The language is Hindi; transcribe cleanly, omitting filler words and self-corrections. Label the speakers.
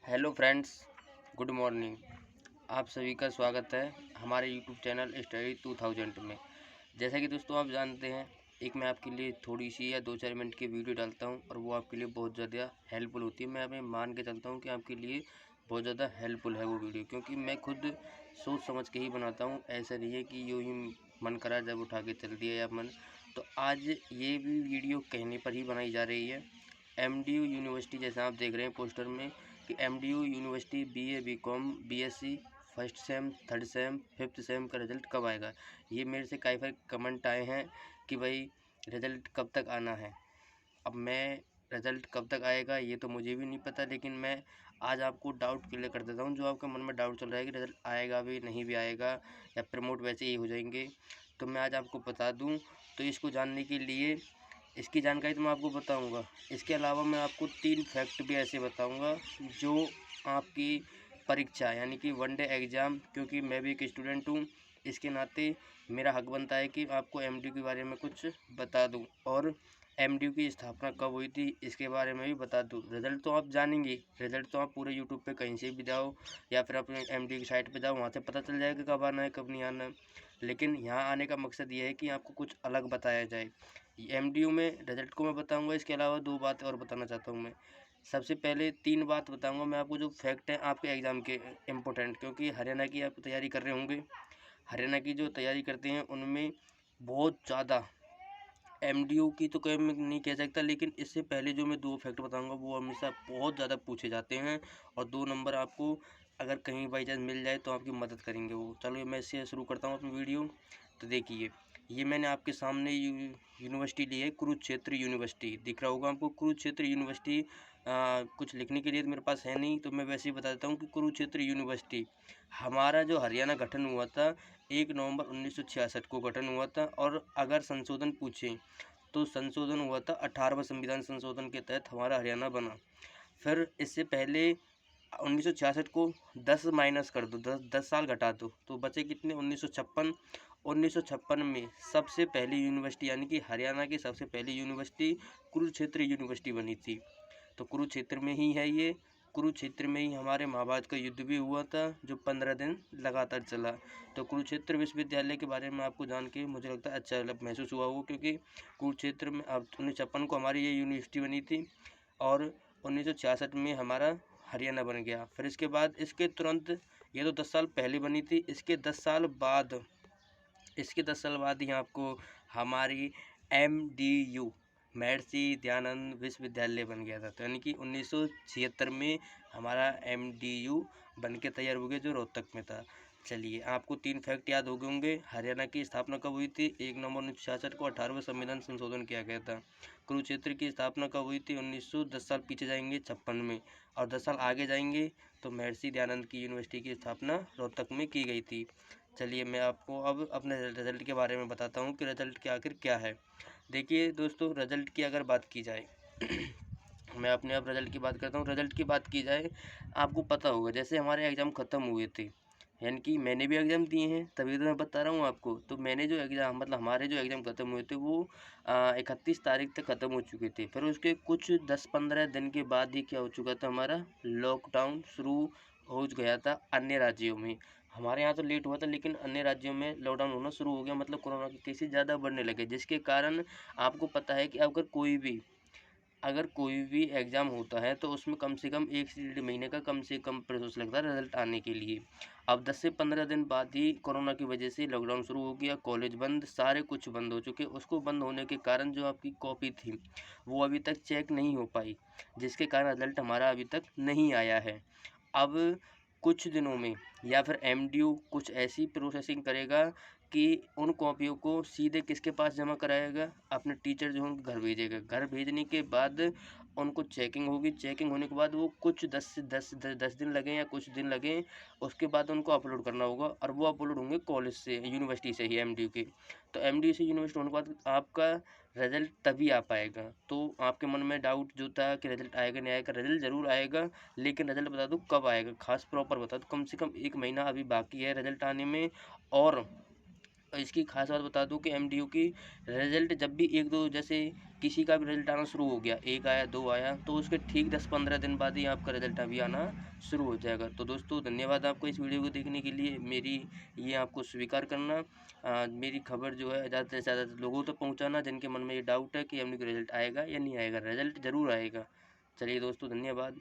Speaker 1: Hello friends, good morning. आप सभी का स्वागत है हमारे यूट्यूब चैनल स्टडी 2000 में। जैसा कि दोस्तों आप जानते हैं, एक मैं आपके लिए थोड़ी सी या 2-4 मिनट की वीडियो डालता हूं और वो आपके लिए बहुत ज़्यादा हेल्पफुल होती है। मैं अभी मान के चलता हूं कि आपके लिए बहुत ज़्यादा हेल्पफुल है वो वीडियो, क्योंकि मैं खुद सोच समझ के ही बनाता हूं। ऐसा नहीं है कि यूँ ही मन करा जब उठा के चल दिया या मन। तो आज ये भी वीडियो कहने पर ही बनाई जा रही है। एमडीयू यूनिवर्सिटी, जैसा आप देख रहे हैं पोस्टर में कि MDU university BA, BCom, BSc first sem, third sem, fifth sem का रिज़ल्ट कब आएगा। ये मेरे से कई बार कमेंट आए हैं कि भाई रिज़ल्ट कब तक आना है। अब मैं रिज़ल्ट कब तक आएगा ये तो मुझे भी नहीं पता, लेकिन मैं आज आपको डाउट क्लियर कर देता हूँ। जो आपके मन में डाउट चल रहा है कि रिज़ल्ट आएगा भी नहीं भी आएगा या प्रमोट वैसे ही हो जाएंगे, तो मैं आज आपको बता दूँ। तो इसको जानने के लिए इसकी जानकारी तो मैं आपको बताऊंगा। इसके अलावा मैं आपको 3 फैक्ट भी ऐसे बताऊंगा जो आपकी परीक्षा यानी कि वनडे एग्ज़ाम, क्योंकि मैं भी एक स्टूडेंट हूँ, इसके नाते मेरा हक बनता है कि आपको एमडीयू के बारे में कुछ बता दूं और एमडीयू की स्थापना कब हुई थी इसके बारे में भी बता दूं। रिज़ल्ट तो आप जानेंगे, रिज़ल्ट तो आप पूरे यूट्यूब पे कहीं से भी जाओ या फिर अपने एमडीयू की साइट पे जाओ, वहाँ से पता चल जाएगा कब आना है कब नहीं आना है। लेकिन यहाँ आने का मकसद ये है कि आपको कुछ अलग बताया जाए। एमडीयू में रिज़ल्ट को मैं बताऊंगा, इसके अलावा 2 बातें और बताना चाहता हूँ मैं। सबसे पहले 3 बात बताऊंगा मैं आपको जो फैक्ट हैं आपके एग्ज़ाम के इम्पोर्टेंट, क्योंकि हरियाणा की आप तैयारी कर रहे होंगे। हरियाणा की जो तैयारी करते हैं उनमें बहुत ज़्यादा एमडीयू की तो कोई मैं नहीं कह सकता, लेकिन इससे पहले जो मैं 2 फैक्ट बताऊंगा वो हमेशा बहुत ज़्यादा पूछे जाते हैं और 2 नंबर आपको अगर कहीं बाई चांस मिल जाए तो आपकी मदद करेंगे वो। चलो मैं इससे शुरू करता हूँ अपनी वीडियो। तो देखिए, ये मैंने आपके सामने यूनिवर्सिटी ली है, कुरुक्षेत्र यूनिवर्सिटी दिख रहा होगा आपको। कुरुक्षेत्र यूनिवर्सिटी कुछ लिखने के लिए तो मेरे पास है नहीं, तो मैं वैसे ही बता देता हूँ कि कुरुक्षेत्र यूनिवर्सिटी हमारा जो हरियाणा गठन हुआ था 1 नवंबर 1966 को गठन हुआ था। और अगर संशोधन पूछें तो संशोधन हुआ था 18वां संविधान संशोधन के तहत हमारा हरियाणा बना। फिर इससे पहले 1966 को 10 माइनस कर दो, 10 साल घटा दो तो बचे कितने, 1956। 1956 में सबसे पहली यूनिवर्सिटी यानी कि हरियाणा की सबसे पहली यूनिवर्सिटी कुरुक्षेत्र यूनिवर्सिटी बनी थी। तो कुरुक्षेत्र में ही है ये। कुरुक्षेत्र में ही हमारे महाभारत का युद्ध भी हुआ था जो 15 दिन लगातार चला। तो कुरुक्षेत्र विश्वविद्यालय के बारे में आपको जान के मुझे लगता है अच्छा महसूस हुआ होगा, क्योंकि कुरुक्षेत्र में अब 1956 को हमारी ये यूनिवर्सिटी बनी थी और 1966 में हमारा हरियाणा बन गया। फिर इसके बाद इसके तुरंत, ये तो 10 साल पहले बनी थी, इसके 10 साल बाद ही आपको हमारी एमडीयू महर्षि दयानंद विश्वविद्यालय बन गया था। तो यानी कि 1976 में हमारा एमडीयू बन के तैयार हो गया जो रोहतक में था। चलिए, आपको 3 फैक्ट याद हो गए होंगे। हरियाणा की स्थापना कब हुई थी, 1 नवंबर 1966 को 18वां संविधान संशोधन किया गया था। कुरुक्षेत्र की स्थापना कब हुई थी, 10 साल पीछे जाएंगे 56 में, और 10 साल आगे जाएंगे तो महर्षि दयानंद की यूनिवर्सिटी की स्थापना रोहतक में की गई थी। चलिए, मैं आपको अब अपने रिज़ल्ट के बारे में बताता हूँ कि रिज़ल्ट के आखिर क्या है। देखिए दोस्तों, रिज़ल्ट की अगर बात की जाए मैं अपने आप रिज़ल्ट की बात करता हूँ। रिज़ल्ट की बात की जाए, आपको पता होगा जैसे हमारे एग्ज़ाम ख़त्म हुए थे, यानी कि मैंने भी एग्ज़ाम दिए हैं तभी तो मैं बता रहा हूँ आपको। तो मैंने जो एग्ज़ाम मतलब हमारे जो एग्ज़ाम ख़त्म हुए थे वो 31 तारीख तक ख़त्म हो चुके थे। फिर उसके कुछ 10-15 दिन के बाद ही क्या हो चुका था, हमारा लॉकडाउन शुरू हो गया था अन्य राज्यों में। हमारे यहाँ तो लेट हुआ था, लेकिन अन्य राज्यों में लॉकडाउन होना शुरू हो गया, मतलब कोरोना के केसेस ज़्यादा बढ़ने लगे, जिसके कारण आपको पता है कि अगर कोई भी एग्ज़ाम होता है तो उसमें कम से कम 1 से 1.5 महीने का कम से कम प्रोसेस लगता है रिज़ल्ट आने के लिए। अब 10 से 15 दिन बाद ही कोरोना की वजह से लॉकडाउन शुरू हो गया, कॉलेज बंद, सारे कुछ बंद हो चुके। उसको बंद होने के कारण जो आपकी कॉपी थी वो अभी तक चेक नहीं हो पाई, जिसके कारण रिज़ल्ट हमारा अभी तक नहीं आया है। अब कुछ दिनों में या फिर एमडीयू कुछ ऐसी प्रोसेसिंग करेगा कि उन कॉपियों को सीधे किसके पास जमा कराएगा, अपने टीचर जो उनके घर भेजेगा। घर भेजने के बाद उनको चेकिंग होगी, चेकिंग होने के बाद वो कुछ 10 दिन लगें या कुछ दिन लगें, उसके बाद उनको अपलोड करना होगा और वो अपलोड होंगे कॉलेज से, यूनिवर्सिटी से ही, एमडीयू के। तो एमडीयू से यूनिवर्सिटी होने के बाद आपका रिज़ल्ट तभी आ पाएगा। तो आपके मन में डाउट जो था कि रिज़ल्ट आएगा नहीं आएगा, रिज़ल्ट ज़रूर आएगा, लेकिन रिज़ल्ट बता दूँ कब आएगा, खास प्रॉपर बता दूँ, कम से कम 1 महीना अभी बाकी है रिज़ल्ट आने में। और और इसकी खास बात बता दूं कि एमडीयू की रिजल्ट जब भी एक दो, जैसे किसी का भी रिजल्ट आना शुरू हो गया, 1 आया 2 आया, तो उसके ठीक 10-15 दिन बाद ही आपका रिजल्ट अभी आना शुरू हो जाएगा। तो दोस्तों धन्यवाद आपको इस वीडियो को देखने के लिए। मेरी ये आपको स्वीकार करना, मेरी खबर जो है ज़्यादा से ज़्यादा लोगों तक पहुँचाना जिनके मन में ये डाउट है कि एमडीयू का रिजल्ट आएगा या नहीं आएगा। रिजल्ट ज़रूर आएगा। चलिए दोस्तों धन्यवाद।